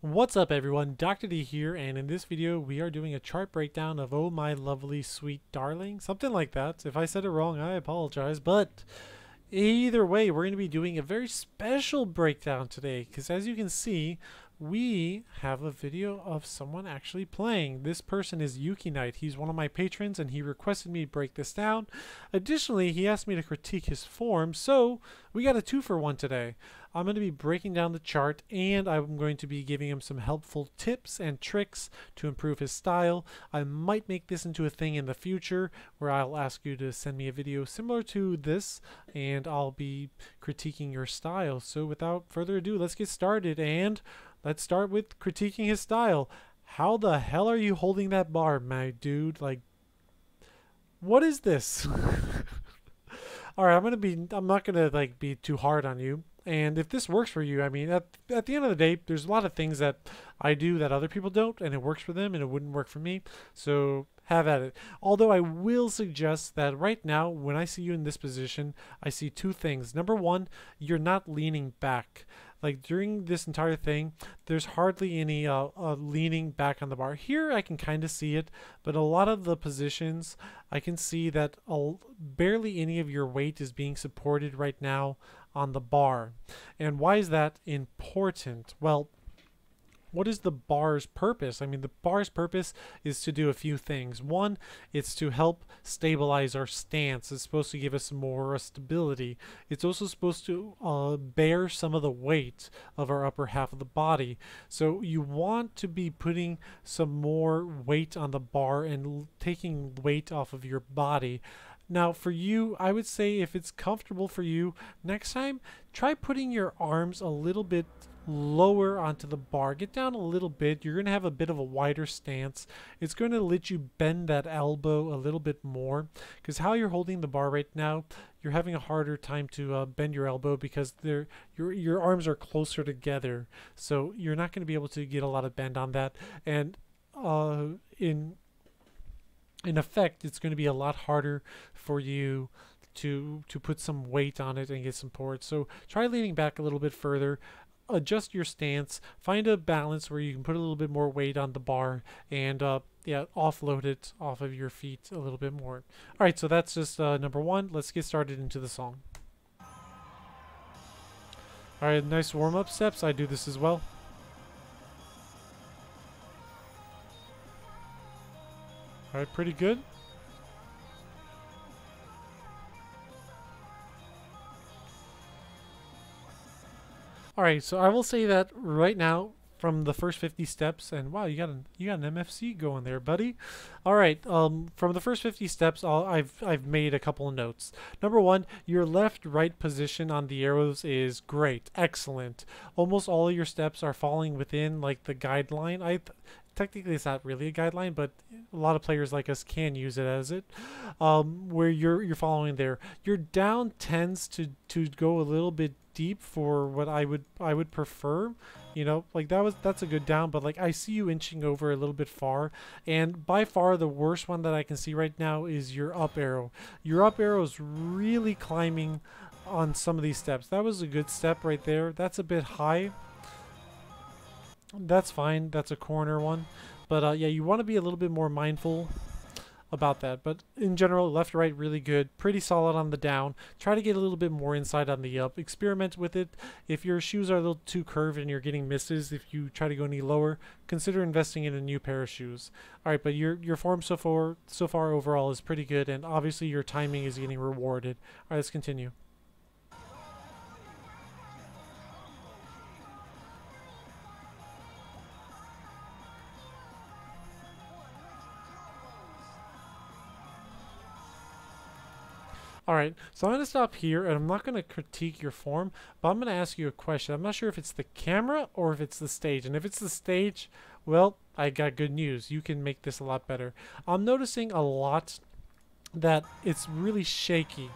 What's up everyone, Dr. D here, and in this video we are doing a chart breakdown of Oh My Lovely Sweet Darling, something like that. If I said it wrong, I apologize, but either way, we're going to be doing a very special breakdown today, because as you can see, we have a video of someone actually playing. This person is Yukinite. He's one of my patrons, and he requested me to break this down. Additionally, he asked me to critique his form, so we got a 2-for-1 today. I'm going to be breaking down the chart, and I'm going to be giving him some helpful tips and tricks to improve his style. I might make this into a thing in the future where I'll ask you to send me a video similar to this, and I'll be critiquing your style. So without further ado, let's get started, and let's start with critiquing his style. How the hell are you holding that bar, my dude? Like, what is this? All right, I'm not gonna like be too hard on you. And if this works for you, I mean, at the end of the day, there's a lot of things that I do that other people don't, and it works for them, and it wouldn't work for me. So have at it. Although I will suggest that right now, when I see you in this position, I see two things. Number one, you're not leaning back. Like during this entire thing, there's hardly any leaning back on the bar. Here I can kind of see it, but a lot of the positions, I can see that barely any of your weight is being supported right now on the bar. And why is that important? Well, what is the bar's purpose? I mean, the bar's purpose is to do a few things. One, it's to help stabilize our stance. It's supposed to give us more stability. It's also supposed to bear some of the weight of our upper half of the body. So you want to be putting some more weight on the bar and taking weight off of your body. Now for you, I would say if it's comfortable for you, next time try putting your arms a little bit lower onto the bar. Get down a little bit. You're going to have a bit of a wider stance. It's going to let you bend that elbow a little bit more, because how you're holding the bar right now, you're having a harder time to bend your elbow because your arms are closer together. So you're not going to be able to get a lot of bend on that. And in effect, it's going to be a lot harder for you to put some weight on it and get some support. So try leaning back a little bit further, adjust your stance, find a balance where you can put a little bit more weight on the bar, and yeah, offload it off of your feet a little bit more. All right, so that's just number one. Let's get started into the song. All right, nice warm-up steps. I do this as well. All right, pretty good. All right, so I will say that right now from the first 50 steps, and wow, you got an MFC going there, buddy. All right, from the first 50 steps, I've made a couple of notes. Number one, your left-right position on the arrows is great, excellent. Almost all of your steps are falling within like the guideline. Technically it's not really a guideline, but a lot of players like us can use it as it, where you're following there. Your down tends to go a little bit deep for what I would prefer. You know, like that's a good down, but like I see you inching over a little bit far, and by far the worst one that I can see right now is your up arrow. Your up arrow is really climbing on some of these steps. That was a good step right there. That's a bit high. That's fine. That's a corner one. But yeah, you want to be a little bit more mindful about that. But in general, left, right, really good. Pretty solid on the down. Try to get a little bit more inside on the up. Experiment with it. If your shoes are a little too curved and you're getting misses, if you try to go any lower, consider investing in a new pair of shoes. All right, but your form so far overall is pretty good, and obviously your timing is getting rewarded. All right, let's continue. Alright, so I'm going to stop here, and I'm not going to critique your form, but I'm going to ask you a question. I'm not sure if it's the camera or if it's the stage. And if it's the stage, well, I got good news. You can make this a lot better. I'm noticing a lot that it's really shaky.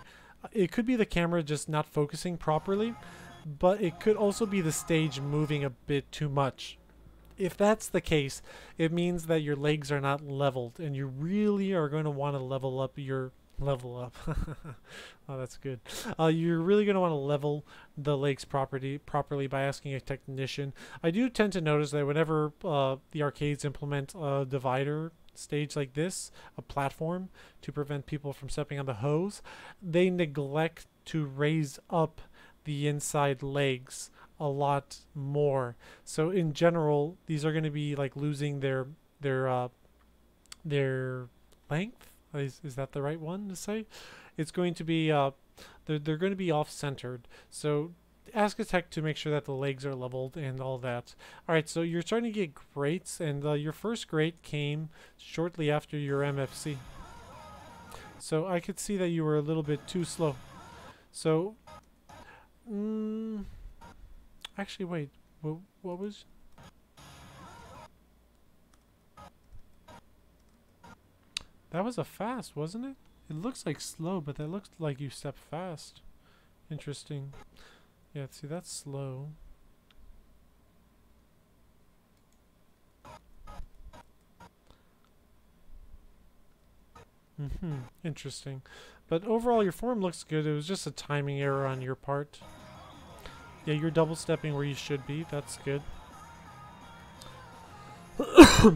It could be the camera just not focusing properly, but it could also be the stage moving a bit too much. If that's the case, it means that your legs are not leveled, and you really are going to want to level up your Level up. Oh, that's good. You're really going to want to level the legs properly by asking a technician. I do tend to notice that whenever the arcades implement a divider stage like this, a platform to prevent people from stepping on the hose, they neglect to raise up the inside legs a lot more. So in general, these are going to be like losing their length. Is that the right one to say? It's going to be they're going to be off-centered. So ask a tech to make sure that the legs are leveled and all that. All right, so you're starting to get greats, and your first great came shortly after your MFC. So I could see that you were a little bit too slow. So, actually, wait. What was? That was a fast, wasn't it? It looks like slow, but that looks like you step fast. Interesting. Yeah, see, that's slow. Interesting. But overall, your form looks good. It was just a timing error on your part. Yeah, you're double stepping where you should be. That's good.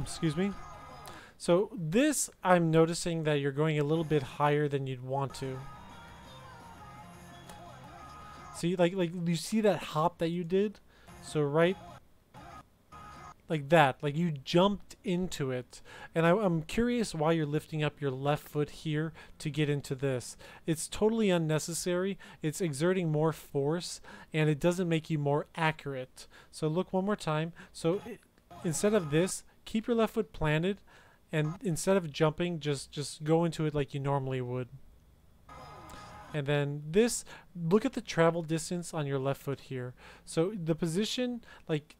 Excuse me. So this, I'm noticing that you're going a little bit higher than you'd want to. See, like you see that hop that you did? So right, like that, like you jumped into it. And I'm curious why you're lifting up your left foot here to get into this. It's totally unnecessary. It's exerting more force, and it doesn't make you more accurate. So look one more time. So instead of this, keep your left foot planted. And instead of jumping, just go into it like you normally would. And then this, look at the travel distance on your left foot here. So the position, like,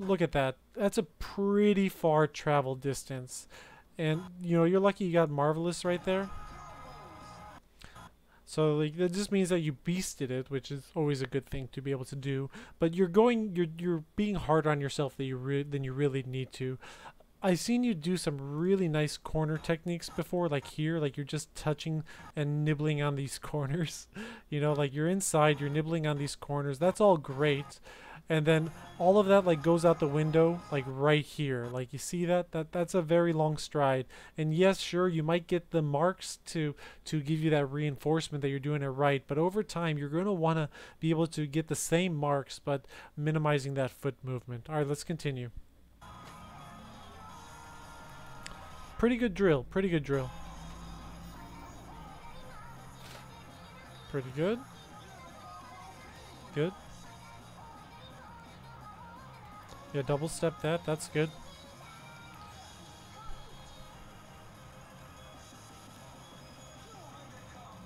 look at that. That's a pretty far travel distance. And, you know, you're lucky you got Marvelous right there. So like that just means that you beasted it, which is always a good thing to be able to do. But you're being harder on yourself than you really need to. I've seen you do some really nice corner techniques before, like here, like you're just touching and nibbling on these corners. You know, like you're inside, you're nibbling on these corners. That's all great. And then all of that like goes out the window, like right here. Like you see that's a very long stride. And yes, sure, you might get the marks to give you that reinforcement that you're doing it right. But over time, you're going to want to be able to get the same marks, but minimizing that foot movement. All right, let's continue. Pretty good drill. Pretty good drill. Pretty good. Good. Yeah, double step that. That's good.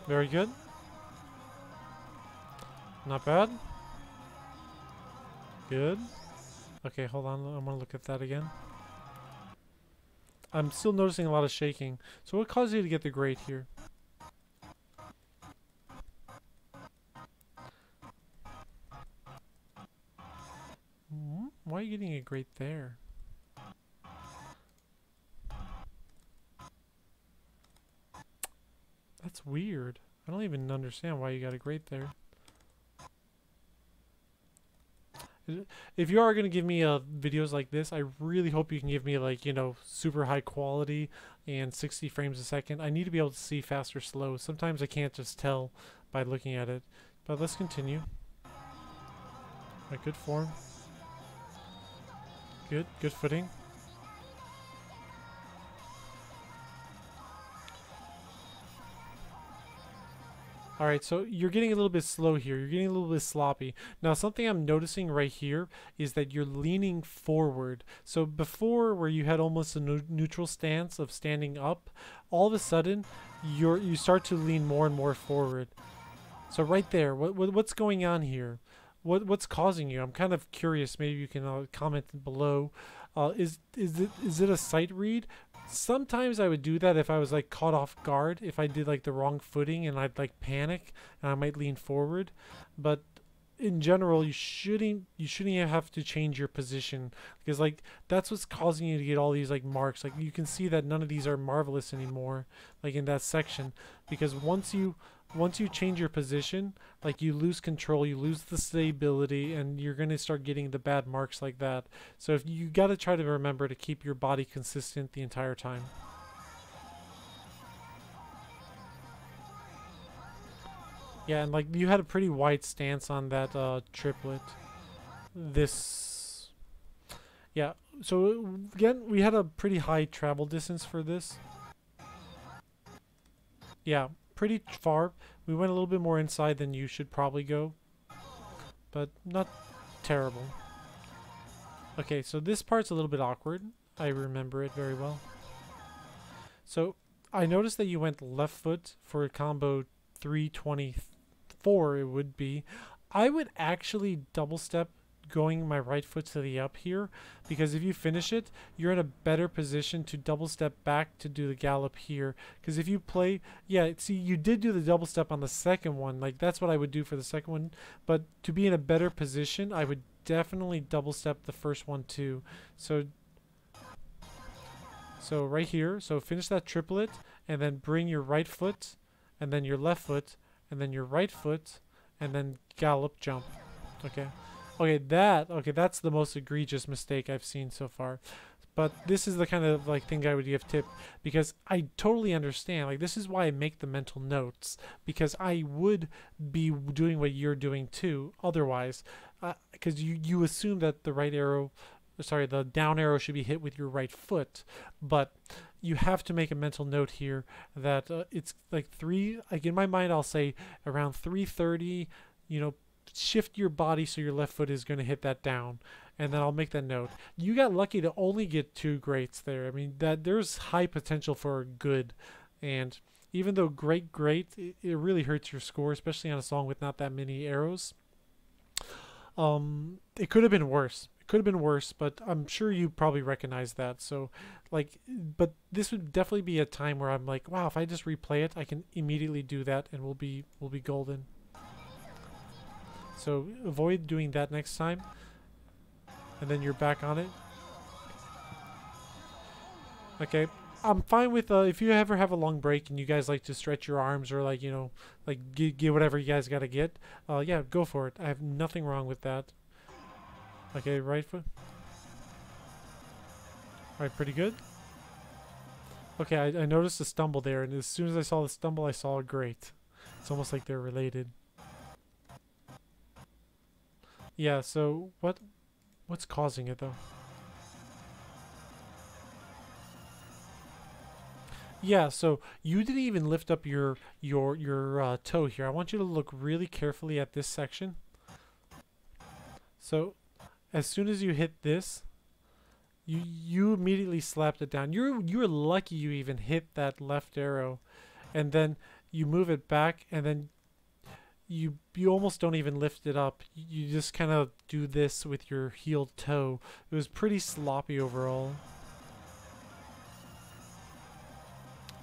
Very good. Not bad. Good. Okay, hold on. I'm gonna look at that again. I'm still noticing a lot of shaking. So what caused you to get the grate here? Why are you getting a grate there? That's weird. I don't even understand why you got a grate there. If you are going to give me videos like this, I really hope you can give me like, you know, super high quality and 60 frames a second. I need to be able to see fast or slow. Sometimes I can't just tell by looking at it. But let's continue. Right, good form. Good footing. Alright, so you're getting a little bit slow here. You're getting a little bit sloppy. Now, something I'm noticing right here is that you're leaning forward. So before, where you had almost a neutral stance of standing up, all of a sudden, you start to lean more and more forward. So right there, what's going on here? What's causing you? I'm kind of curious. Maybe you can comment below. Is it a sight read? Sometimes I would do that if I was like caught off guard, if I did like the wrong footing and I'd like panic and I might lean forward. But in general, you shouldn't have to change your position, because like that's what's causing you to get all these like marks. Like you can see that none of these are marvelous anymore, like in that section, because once you change your position, like you lose control, you lose the stability, and you're going to start getting the bad marks like that. So if you got to try to remember to keep your body consistent the entire time. Yeah, and like you had a pretty wide stance on that triplet. Yeah, so again, we had a pretty high travel distance for this. Yeah, pretty far. We went a little bit more inside than you should probably go, but not terrible. Okay, so this part's a little bit awkward. I remember it very well. So I noticed that you went left foot for a combo 324, it would be. I would actually double step going my right foot to the up here, because if you finish it, you're in a better position to double step back to do the gallop here. Because if you play, yeah, see, you did do the double step on the second one, like that's what I would do for the second one, but to be in a better position, I would definitely double step the first one too. So right here, so finish that triplet and then bring your right foot and then your left foot and then your right foot and then gallop jump. Okay. Okay, that's the most egregious mistake I've seen so far. But this is the kind of like thing I would give tip, because I totally understand. Like this is why I make the mental notes, because I would be doing what you're doing too otherwise, because you assume that the right arrow, sorry, the down arrow should be hit with your right foot, but you have to make a mental note here that it's like like in my mind I'll say around 330, you know, shift your body so your left foot is going to hit that down, and then I'll make that note. You got lucky to only get 2 greats there. I mean, that there's high potential for good, and even though great, it really hurts your score, especially on a song with not that many arrows. It could have been worse. It could have been worse, but I'm sure you probably recognize that. So, like, but this would definitely be a time where I'm like, wow, if I just replay it, I can immediately do that, and we'll be golden. So avoid doing that next time, and then you're back on it. Okay, I'm fine with if you ever have a long break and you guys like to stretch your arms or like, you know, like get whatever you guys got to get. Yeah, go for it. I have nothing wrong with that. Okay, right foot. All right, pretty good. Okay, I noticed a stumble there, and as soon as I saw the stumble, I saw a great. It's almost like they're related. Yeah, so what's causing it though? Yeah, so you didn't even lift up your toe here. I want you to look really carefully at this section. So as soon as you hit this, you immediately slapped it down. You're lucky you even hit that left arrow, and then you move it back, and then you almost don't even lift it up. You just kind of do this with your heeled toe. It was pretty sloppy overall.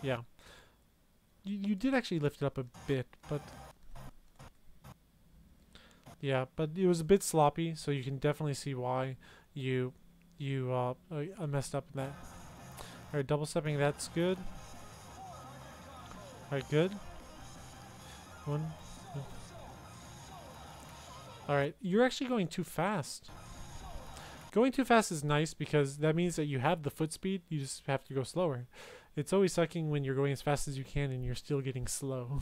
Yeah. You did actually lift it up a bit, but yeah, but it was a bit sloppy, so you can definitely see why you messed up in that. Alright, double stepping, that's good. Alright, good. One. Alright, you're actually going too fast. Going too fast is nice because that means that you have the foot speed, you just have to go slower. It's always sucking when you're going as fast as you can and you're still getting slow.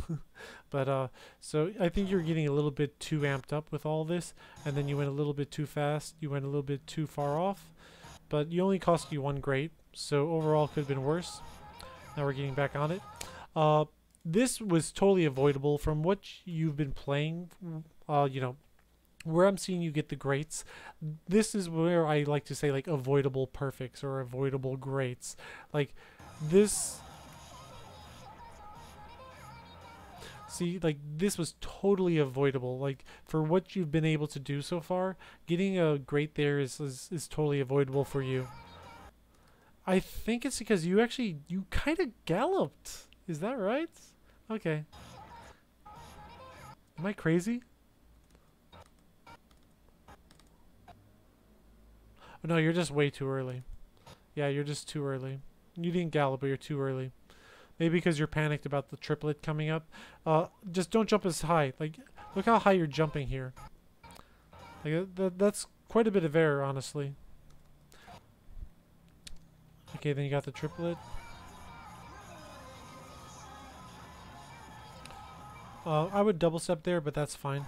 But so I think you're getting a little bit too amped up with all this, and then you went a little bit too fast, you went a little bit too far off, but you only cost you 1 great, so overall could have been worse. Now we're getting back on it. This was totally avoidable from what you've been playing, you know, where I'm seeing you get the greats. This is where I like to say like avoidable perfects or avoidable greats. Like this, see, like this was totally avoidable. Like for what you've been able to do so far, getting a great there is totally avoidable for you. I think it's because you kind of galloped. Is that right? Okay. Am I crazy? But no, you're just way too early. Yeah, you're just too early. You didn't gallop, but you're too early. Maybe because you're panicked about the triplet coming up. Just don't jump as high. Like, look how high you're jumping here. Like, that's quite a bit of error, honestly. Okay, then you got the triplet. I would double step there, but that's fine.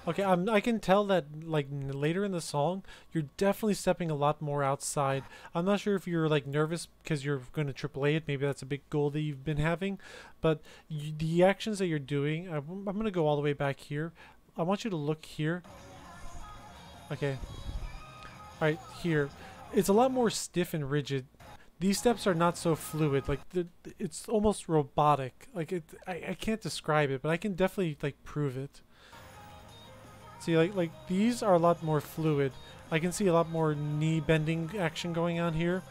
Okay, I can tell that like later in the song, you're definitely stepping a lot more outside. I'm not sure if you're like nervous because you're going to AAA it. Maybe that's a big goal that you've been having. But the actions that you're doing, I'm going to go all the way back here. I want you to look here. Okay. All right, here. It's a lot more stiff and rigid. These steps are not so fluid. Like it's almost robotic. Like I can't describe it, but I can definitely like prove it. See, like these are a lot more fluid. I can see a lot more knee bending action going on here.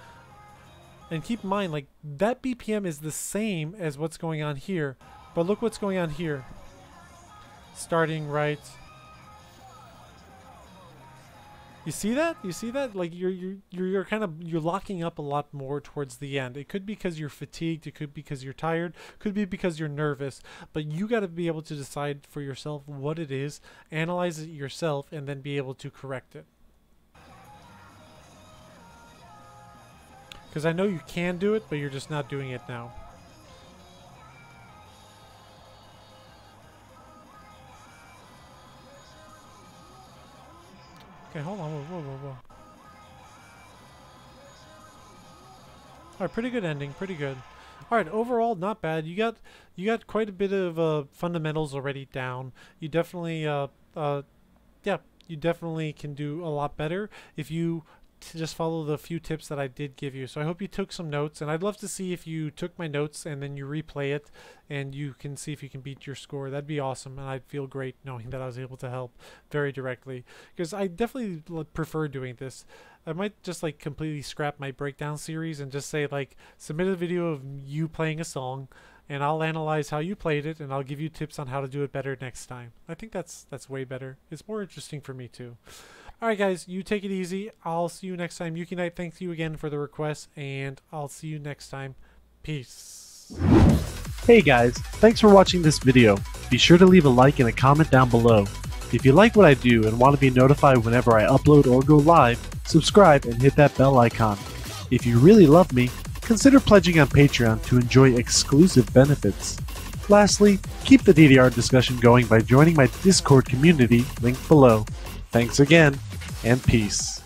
And keep in mind, like that BPM is the same as what's going on here, but look what's going on here. Starting right. You see that? You see that? Like you're kind of locking up a lot more towards the end. It could be because you're fatigued, it could be because you're tired, could be because you're nervous, but you got to be able to decide for yourself what it is, analyze it yourself, and then be able to correct it. Because I know you can do it, but you're just not doing it now. Okay, hold on. Whoa. Alright, pretty good ending. Pretty good. Alright, overall, not bad. You got quite a bit of fundamentals already down. You definitely, yeah, you definitely can do a lot better if you just follow the few tips that I did give you. So I hope you took some notes, and I'd love to see if you took my notes and then you replay it and you can see if you can beat your score. That'd be awesome, and I'd feel great knowing that I was able to help very directly, because I definitely prefer doing this. I might just like completely scrap my breakdown series and just say like submit a video of you playing a song and I'll analyze how you played it and I'll give you tips on how to do it better next time. I think that's way better. It's more interesting for me too. Alright guys, you take it easy. I'll see you next time. Yukinite, thanks you again for the request, and I'll see you next time. Peace. Hey guys, thanks for watching this video. Be sure to leave a like and a comment down below. If you like what I do and want to be notified whenever I upload or go live, subscribe and hit that bell icon. If you really love me, consider pledging on Patreon to enjoy exclusive benefits. Lastly, keep the DDR discussion going by joining my Discord community linked below. Thanks again, and peace.